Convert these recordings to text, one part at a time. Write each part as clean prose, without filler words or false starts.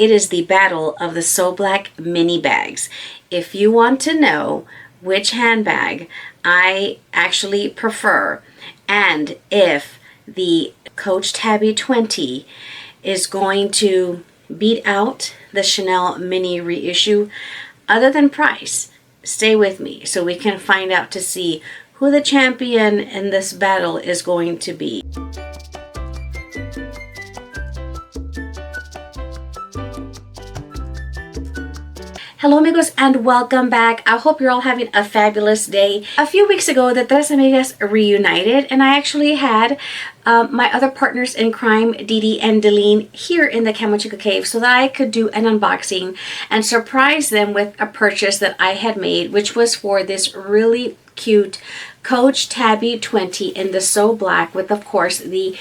it is the battle of the So Black mini bags. If you want to know which handbag I actually prefer, and if the Coach Tabby 20 is going to beat out the Chanel mini reissue, other than price, stay with me so we can find out to see who the champion in this battle is going to be. Hello amigos and welcome back. I hope you're all having a fabulous day. A few weeks ago, the Tres Amigas reunited, and I actually had my other partners in crime, Didi and Deline, here in the Camochica cave so that I could do an unboxing and surprise them with a purchase that I had made, which was for this really cute Coach Tabby 20 in the So Black with, of course, the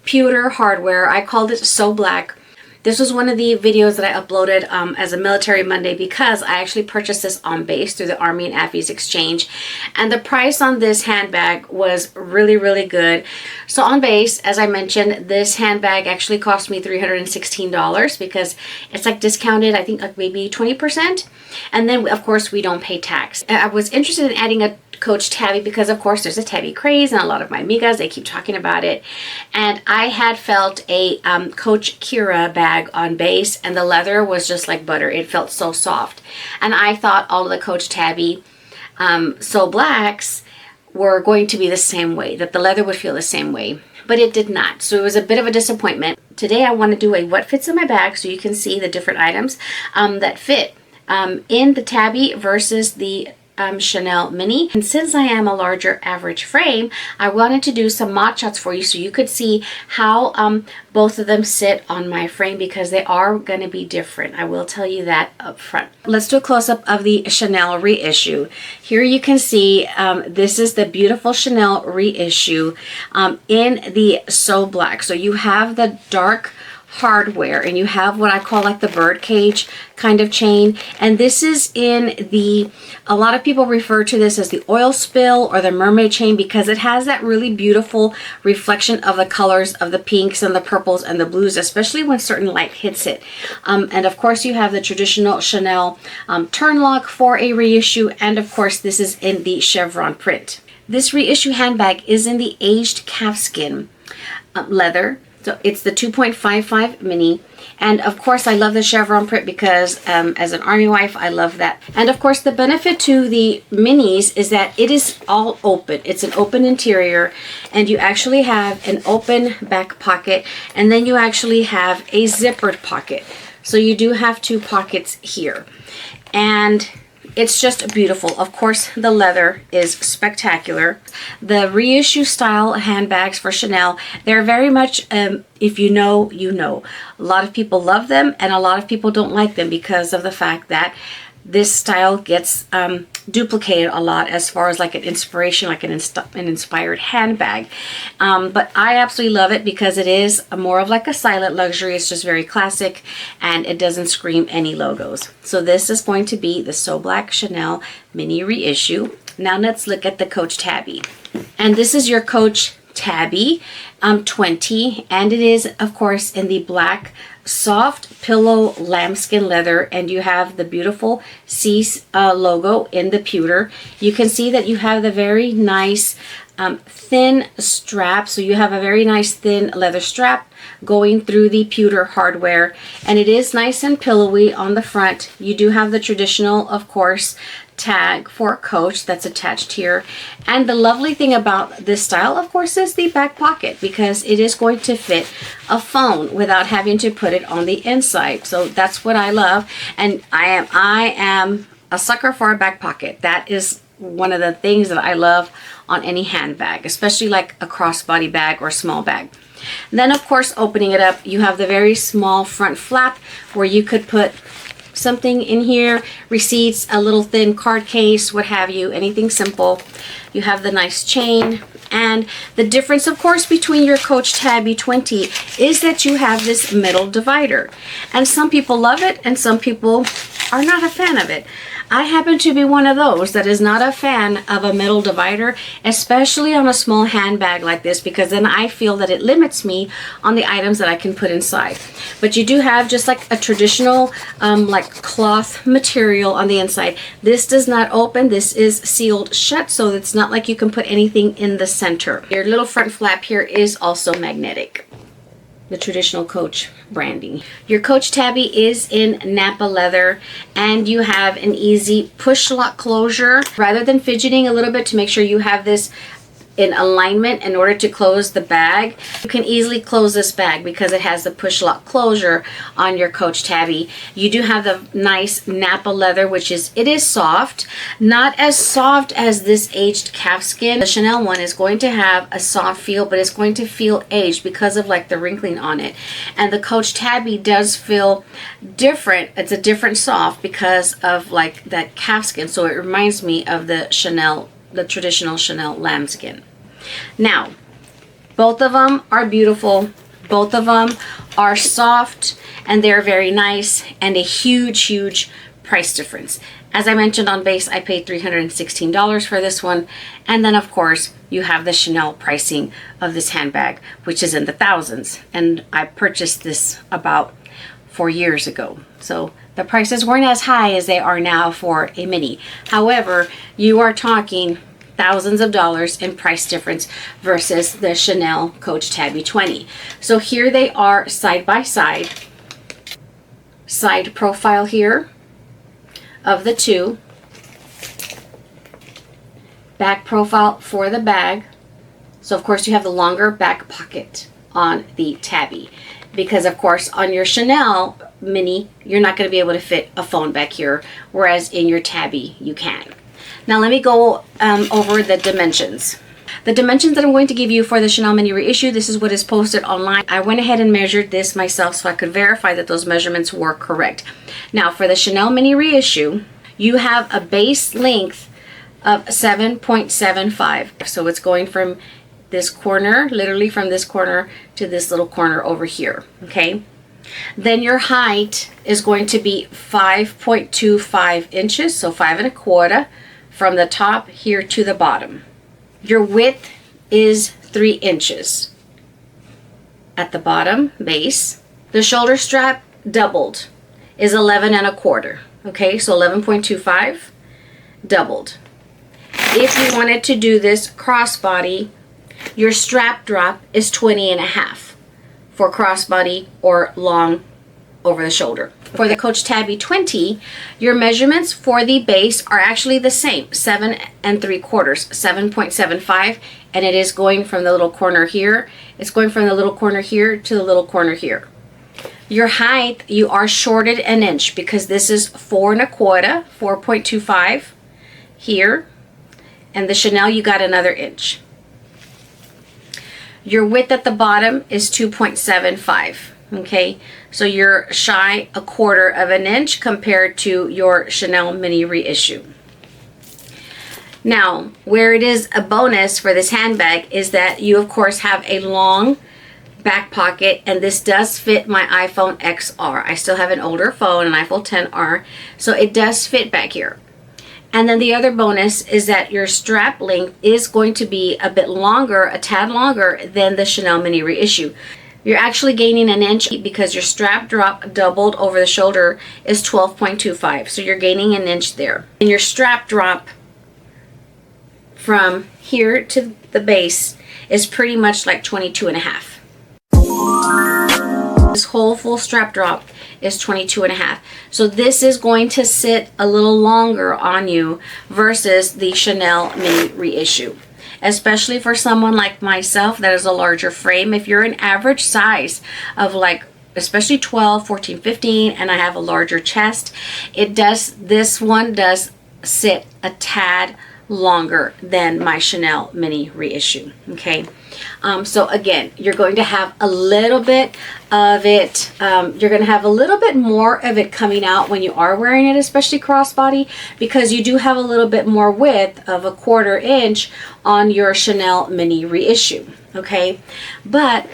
pewter hardware. I called it So Black. This was one of the videos that I uploaded as a Military Monday because I actually purchased this on base through the Army and Affys exchange. And the price on this handbag was really, really good. So on base, as I mentioned, this handbag actually cost me $316 because it's like discounted, I think like maybe 20%. And then of course we don't pay tax. I was interested in adding a Coach Tabby because of course there's a Tabby craze and a lot of my amigas, they keep talking about it. And I had felt a Coach Kira bag on base, and the leather was just like butter. It felt so soft. And I thought all of the Coach Tabby So Blacks were going to be the same way, that the leather would feel the same way, but it did not. So it was a bit of a disappointment. Today I want to do a what fits in my bag so you can see the different items that fit in the Tabby versus the Chanel mini. And since I am a larger average frame, I wanted to do some mod shots for you so you could see how both of them sit on my frame, because they are going to be different. I will tell you that up front. Let's do a close-up of the Chanel reissue. Here you can see this is the beautiful Chanel reissue in the So Black. So you have the dark hardware and you have what I call like the bird cage kind of chain, and this is in the, a lot of people refer to this as the oil spill or the mermaid chain because it has that really beautiful reflection of the colors of the pinks and the purples and the blues, especially when certain light hits it. And of course you have the traditional Chanel turn lock for a reissue, and of course this is in the chevron print. This reissue handbag is in the aged calfskin leather. So it's the 2.55 mini, and of course I love the chevron print because as an Army wife I love that. And of course the benefit to the minis is that it is all open. It's an open interior, and you actually have an open back pocket, and then you actually have a zippered pocket. So you do have two pockets here, and it's just beautiful. Of course, the leather is spectacular. The reissue style handbags for Chanel, they're very much, if you know, you know. A lot of people love them and a lot of people don't like them because of the fact that this style gets duplicated a lot as far as like an inspiration, like an inspired handbag. But I absolutely love it because it is more of like a silent luxury. It's just very classic and it doesn't scream any logos. So this is going to be the So Black Chanel mini reissue. Now let's look at the Coach Tabby. And this is your Coach Tabby 20, and it is of course in the black soft pillow lambskin leather, and you have the beautiful C logo in the pewter. You can see that you have the very nice thin strap, so you have a very nice thin leather strap going through the pewter hardware, and it is nice and pillowy on the front. You do have the traditional, of course, tag for Coach that's attached here. And the lovely thing about this style, of course, is the back pocket, because it is going to fit a phone without having to put it on the inside. So that's what I love, and I am a sucker for a back pocket. That is one of the things that I love on any handbag, especially like a crossbody bag or small bag. Then of course, opening it up, you have the very small front flap where you could put something in here, receipts, a little thin card case, what have you, anything simple. You have the nice chain, and the difference of course between your Coach Tabby 20 is that you have this middle divider, and some people love it and some people are not a fan of it. I happen to be one of those that is not a fan of a metal divider, especially on a small handbag like this, because then I feel that it limits me on the items that I can put inside. But you do have just like a traditional like cloth material on the inside. This does not open. This is sealed shut, so it's not like you can put anything in the center. Your little front flap here is also magnetic. The traditional Coach branding. Your Coach Tabby is in Napa leather, and you have an easy push lock closure. Rather than fidgeting a little bit to make sure you have this in alignment in order to close the bag, you can easily close this bag because it has the push lock closure on your Coach Tabby. You do have the nice Napa leather, which is, it is soft, not as soft as this aged calfskin. The Chanel one is going to have a soft feel, but it's going to feel aged because of like the wrinkling on it. And the Coach Tabby does feel different. It's a different soft because of like that calfskin. So it reminds me of the Chanel, the traditional Chanel lambskin. Now, both of them are beautiful. Both of them are soft, and they're very nice, and a huge price difference. As I mentioned on base, I paid $316 for this one. And then of course you have the Chanel pricing of this handbag, which is in the thousands. And I purchased this about 4 years ago. So the prices weren't as high as they are now for a mini. However, you are talking thousands of dollars in price difference versus the Chanel Coach Tabby 20. So here they are side by side. Side profile here of the two. Back profile for the bag. So of course you have the longer back pocket on the Tabby, because of course on your Chanel mini you're not going to be able to fit a phone back here, whereas in your Tabby you can. Now let me go over the dimensions. The dimensions that I'm going to give you for the Chanel Mini Reissue, this is what is posted online. I went ahead and measured this myself so I could verify that those measurements were correct. Now for the Chanel Mini Reissue, you have a base length of 7.75. So it's going from this corner, literally from this corner to this little corner over here, okay? Then your height is going to be 5.25 inches, so 5.25 from the top here to the bottom. Your width is 3 inches at the bottom base. The shoulder strap doubled is 11.25. Okay, so 11.25 doubled. If you wanted to do this crossbody, your strap drop is 20.5 for crossbody or long over the shoulder. For the Coach Tabby 20, your measurements for the base are actually the same, 7.75, 7.75, and it is going from the little corner here. It's going from the little corner here to the little corner here. Your height, you are shorted an inch because this is 4.25, 4.25 here, and the Chanel you got another inch. Your width at the bottom is 2.75. Okay, so you're shy 1/4 of an inch compared to your Chanel Mini Reissue. Now, where it is a bonus for this handbag is that you of course have a long back pocket, and this does fit my iPhone XR. I still have an older phone, an iPhone XR, so it does fit back here. And then the other bonus is that your strap length is going to be a bit longer, a tad longer than the Chanel Mini Reissue. You're actually gaining an inch because your strap drop doubled over the shoulder is 12.25. So you're gaining an inch there. And your strap drop from here to the base is pretty much like 22.5. This whole full strap drop is 22.5. So this is going to sit a little longer on you versus the Chanel Mini Reissue. Especially for someone like myself that is a larger frame. If you're an average size of like especially 12, 14, 15, and I have a larger chest, this one does sit a tad longer than my Chanel Mini Reissue. Okay, so again, you're going to have a little bit of it, you're going to have a little bit more of it coming out when you are wearing it, especially crossbody, because you do have a little bit more width of 1/4 inch on your Chanel Mini Reissue. Okay, but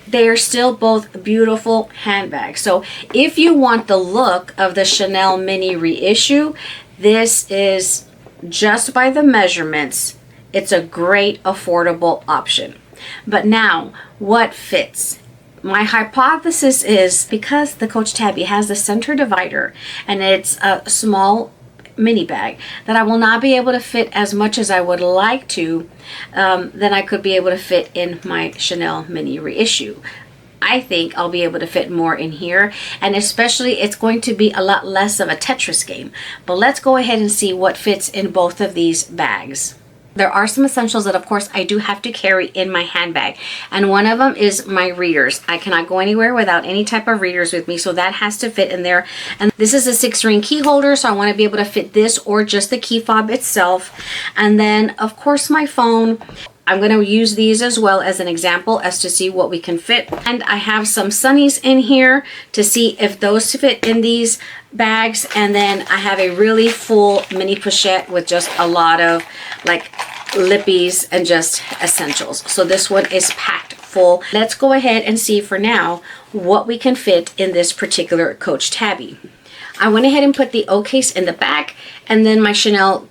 they are still both beautiful handbags. So if you want the look of the Chanel mini reissue, this is just by the measurements. It's a great affordable option. But now, what fits? My hypothesis is because the Coach Tabby has the center divider and it's a small mini bag, that I will not be able to fit as much as I would like to, then I could be able to fit in my Chanel mini reissue. I think I'll be able to fit more in here, and especially it's going to be a lot less of a Tetris game. But let's go ahead and see what fits in both of these bags. There are some essentials that of course I do have to carry in my handbag, and one of them is my readers. I cannot go anywhere without any type of readers with me, so that has to fit in there. And this is a 6-ring key holder, so I want to be able to fit this or just the key fob itself. And then of course my phone. I'm going to use these as well as an example as to see what we can fit. And I have some sunnies in here to see if those fit in these bags. And then I have a really full mini pochette with just a lot of like lippies and just essentials. So this one is packed full. Let's go ahead and see for now what we can fit in this particular Coach Tabby. I went ahead and put the O case in the back, and then my Chanel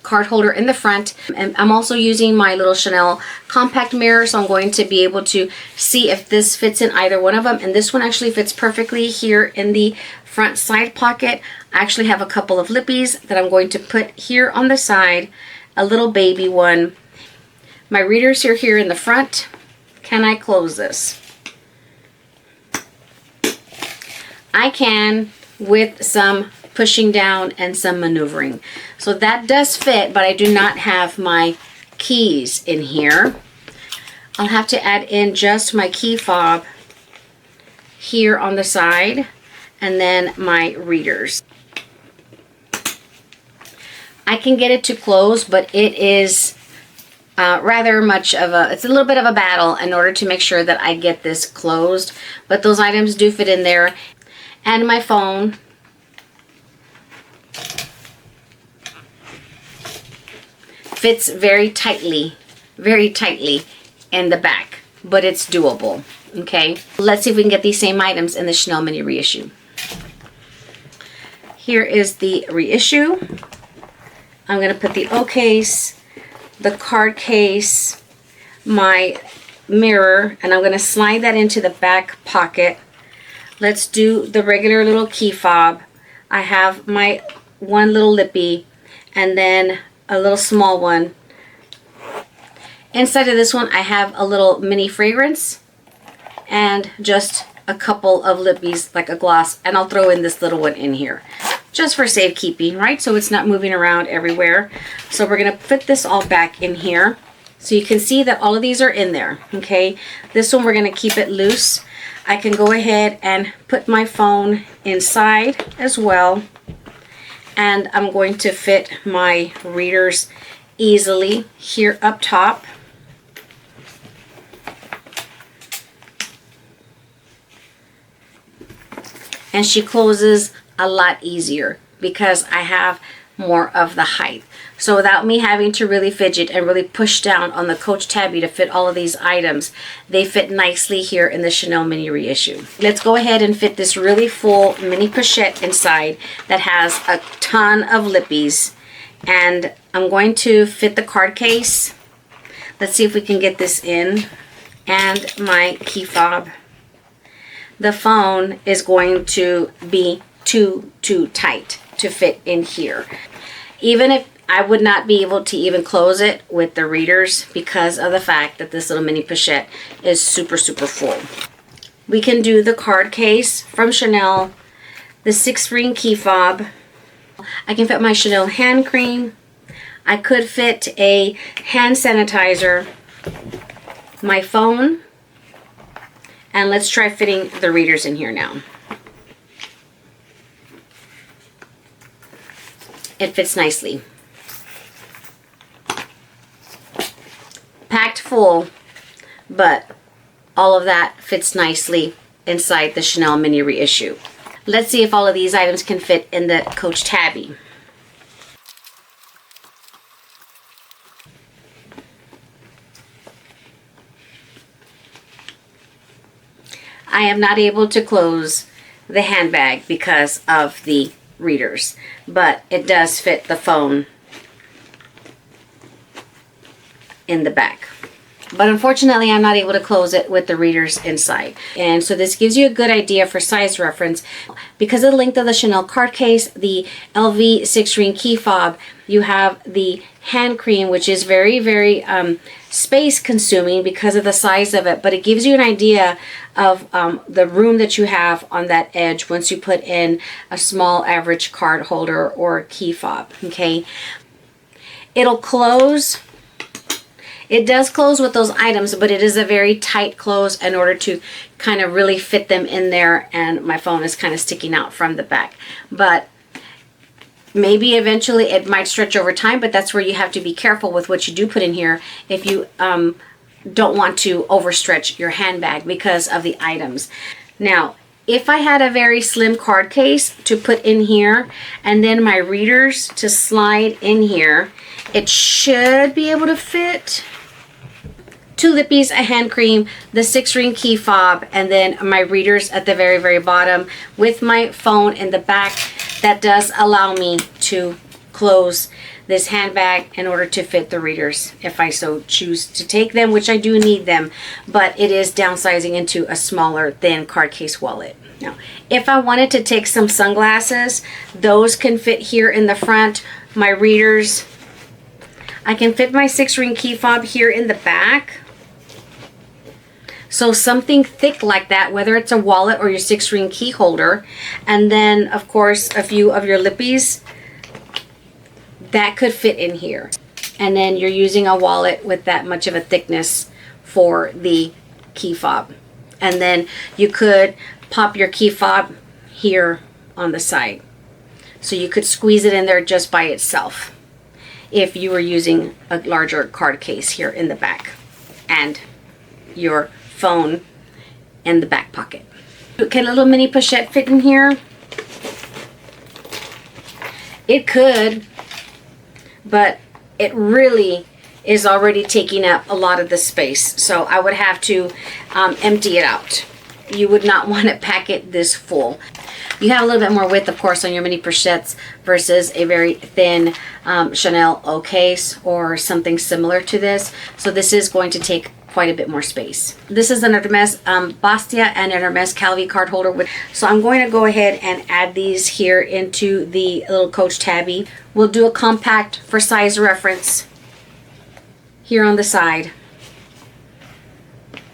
card holder in the front. And I'm also using my little Chanel compact mirror, so I'm going to be able to see if this fits in either one of them. And this one actually fits perfectly here in the front side pocket. I actually have a couple of lippies that I'm going to put here on the side, a little baby one. My readers are here in the front. Can I close this? I can, with some pushing down and some maneuvering. So that does fit, but I do not have my keys in here. I'll have to add in just my key fob here on the side, and then my readers. I can get it to close, but it is rather much of it's a little bit of a battle in order to make sure that I get this closed. But those items do fit in there. And my phone. Fits very tightly in the back, but it's doable. Okay, let's see if we can get these same items in the Chanel mini reissue. Here is the reissue. I'm going to put the O case, the card case, my mirror, and I'm going to slide that into the back pocket. Let's do the regular little key fob. I have my one little lippy, and then a little small one. Inside of this one I have a little mini fragrance and just a couple of lippies, like a gloss, and I'll throw in this little one in here just for safekeeping, right? So it's not moving around everywhere. So we're gonna put this all back in here so you can see that all of these are in there. Okay, this one we're gonna keep it loose. I can go ahead and put my phone inside as well. And I'm going to fit my readers easily here up top. And she closes a lot easier because I have more of the height. So without me having to really fidget and really push down on the Coach Tabby to fit all of these items, they fit nicely here in the Chanel mini reissue. Let's go ahead and fit this really full mini pochette inside that has a ton of lippies. And I'm going to fit the card case. Let's see if we can get this in. And my key fob. The phone is going to be too tight to fit in here. Even if I would not be able to even close it with the readers because of the fact that this little mini pochette is super full. We can do the card case from Chanel, the 6-ring key fob. I can fit my Chanel hand cream. I could fit a hand sanitizer, my phone, and let's try fitting the readers in here now. It fits nicely. Packed full, but all of that fits nicely inside the Chanel mini reissue. Let's see if all of these items can fit in the Coach Tabby. I am not able to close the handbag because of the readers, but it does fit the phone in the back. But unfortunately, I'm not able to close it with the readers inside. And so this gives you a good idea for size reference. Because of the length of the Chanel card case, the LV 6-ring key fob, you have the hand cream, which is very, very space consuming because of the size of it. But it gives you an idea of the room that you have on that edge once you put in a small average card holder or key fob, okay? It'll close. It does close with those items, but it is a very tight close in order to kind of really fit them in there, and my phone is kind of sticking out from the back. But maybe eventually it might stretch over time, but that's where you have to be careful with what you do put in here if you don't want to overstretch your handbag because of the items. Now, if I had a very slim card case to put in here and then my readers to slide in here, it should be able to fit 2 lippies, a hand cream, the 6-ring key fob, and then my readers at the very, very bottom with my phone in the back. That does allow me to close this handbag in order to fit the readers if I so choose to take them, which I do need them, but it is downsizing into a smaller, thin card case wallet. Now, if I wanted to take some sunglasses, those can fit here in the front. My readers, I can fit my 6-ring key fob here in the back. So something thick like that, whether it's a wallet or your 6-ring key holder, and then of course a few of your lippies, that could fit in here. And then you're using a wallet with that much of a thickness for the key fob. And then you could pop your key fob here on the side. So you could squeeze it in there just by itself if you were using a larger card case here in the back and your phone in the back pocket. Can a little mini pochette fit in here? It could, but it really is already taking up a lot of the space. So I would have to empty it out. You would not want to pack it this full. You have a little bit more width, of course, on your mini pochettes versus a very thin Chanel O case or something similar to this. So this is going to take quite a bit more space. This is an Hermes Bastia and an Hermes Calvi card holder. So I'm going to go ahead and add these here into the little Coach Tabby. We'll do a compact for size reference here on the side.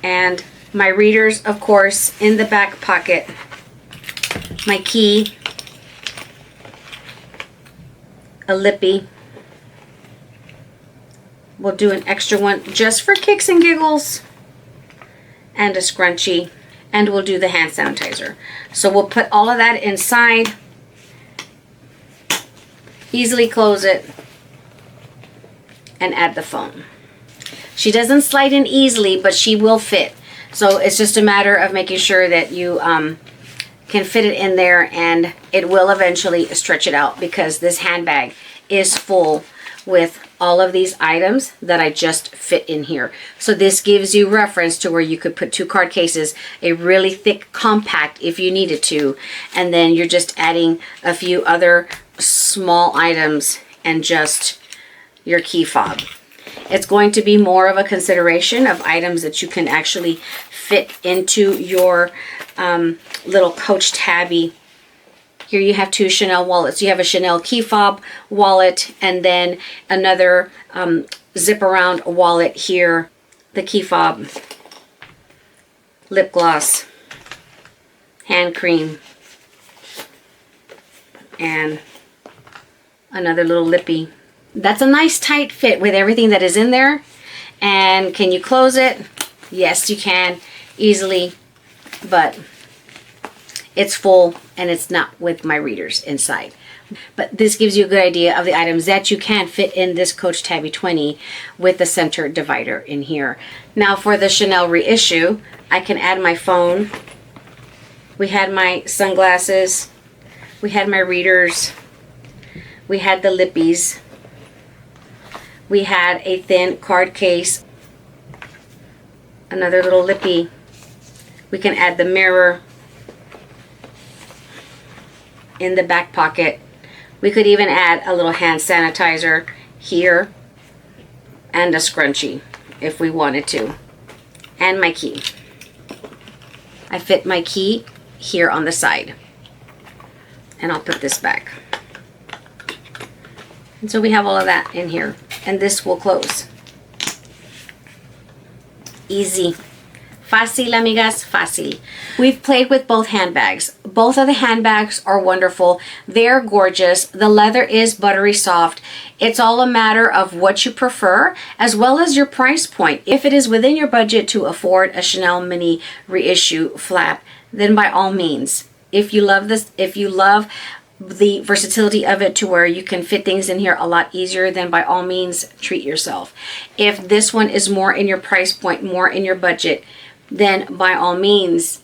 And my readers, of course, in the back pocket. My key, a lippy. We'll do an extra one just for kicks and giggles, and a scrunchie, and we'll do the hand sanitizer. So we'll put all of that inside, easily close it, and add the phone. She doesn't slide in easily, but she will fit. So it's just a matter of making sure that you can fit it in there, and it will eventually stretch it out because this handbag is full with all of these items that I just fit in here. So this gives you reference to where you could put 2 card cases, a really thick compact if you needed to, and then you're just adding a few other small items and just your key fob. It's going to be more of a consideration of items that you can actually fit into your little Coach Tabby. Here you have 2 Chanel wallets. You have a Chanel key fob wallet and then another zip around wallet here. The key fob, lip gloss, hand cream, and another little lippy. That's a nice tight fit with everything that is in there. And can you close it? Yes, you can easily, but it's full and it's not with my readers inside. But this gives you a good idea of the items that you can fit in this Coach Tabby 20 with the center divider in here. Now for the Chanel Reissue, I can add my phone. We had my sunglasses. We had my readers. We had the lippies. We had a thin card case. Another little lippy. We can add the mirror in the back pocket. We could even add a little hand sanitizer here and a scrunchie if we wanted to. And my key. I fit my key here on the side. And I'll put this back. And so we have all of that in here. And this will close. Easy. Fácil, amigas, fácil. We've played with both handbags. Both of the handbags are wonderful. They're gorgeous. The leather is buttery soft. It's all a matter of what you prefer, as well as your price point. If it is within your budget to afford a Chanel Mini Reissue flap, then by all means. If you love this, if you love the versatility of it to where you can fit things in here a lot easier, then by all means treat yourself. If this one is more in your price point, more in your budget, then by all means,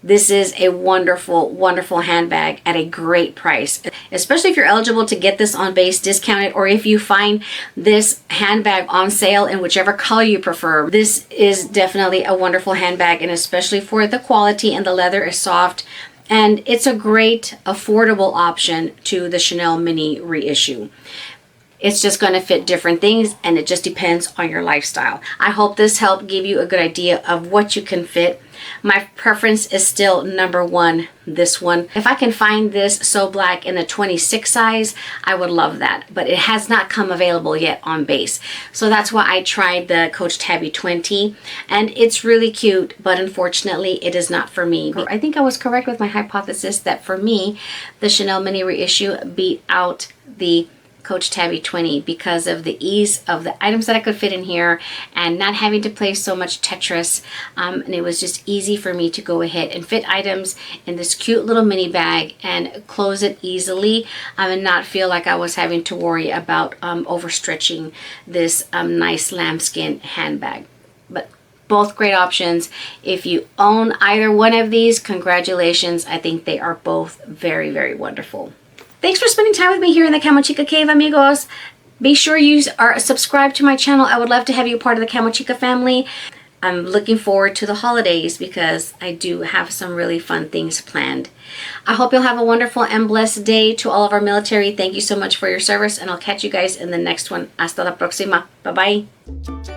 this is a wonderful, wonderful handbag at a great price, especially if you're eligible to get this on base discounted, or if you find this handbag on sale in whichever color you prefer. This is definitely a wonderful handbag, and especially for the quality, and the leather is soft, and it's a great affordable option to the Chanel Mini Reissue. It's just going to fit different things, and it just depends on your lifestyle. I hope this helped give you a good idea of what you can fit. My preference is still number one, this one. If I can find this So Black in a 26 size, I would love that. But it has not come available yet on base. So that's why I tried the Coach Tabby 20. And it's really cute, but unfortunately, it is not for me. I think I was correct with my hypothesis that for me, the Chanel Mini Reissue beat out the Coach Tabby 20 because of the ease of the items that I could fit in here and not having to play so much Tetris. And it was just easy for me to go ahead and fit items in this cute little mini bag and close it easily, and not feel like I was having to worry about overstretching this nice lambskin handbag. But both great options. If you own either one of these, congratulations. I think they are both very, very wonderful. Thanks for spending time with me here in the Camochica Cave, amigos. Be sure you are subscribed to my channel. I would love to have you part of the Camochica family. I'm looking forward to the holidays because I do have some really fun things planned. I hope you'll have a wonderful and blessed day. To all of our military, thank you so much for your service, and I'll catch you guys in the next one. Hasta la próxima. Bye-bye.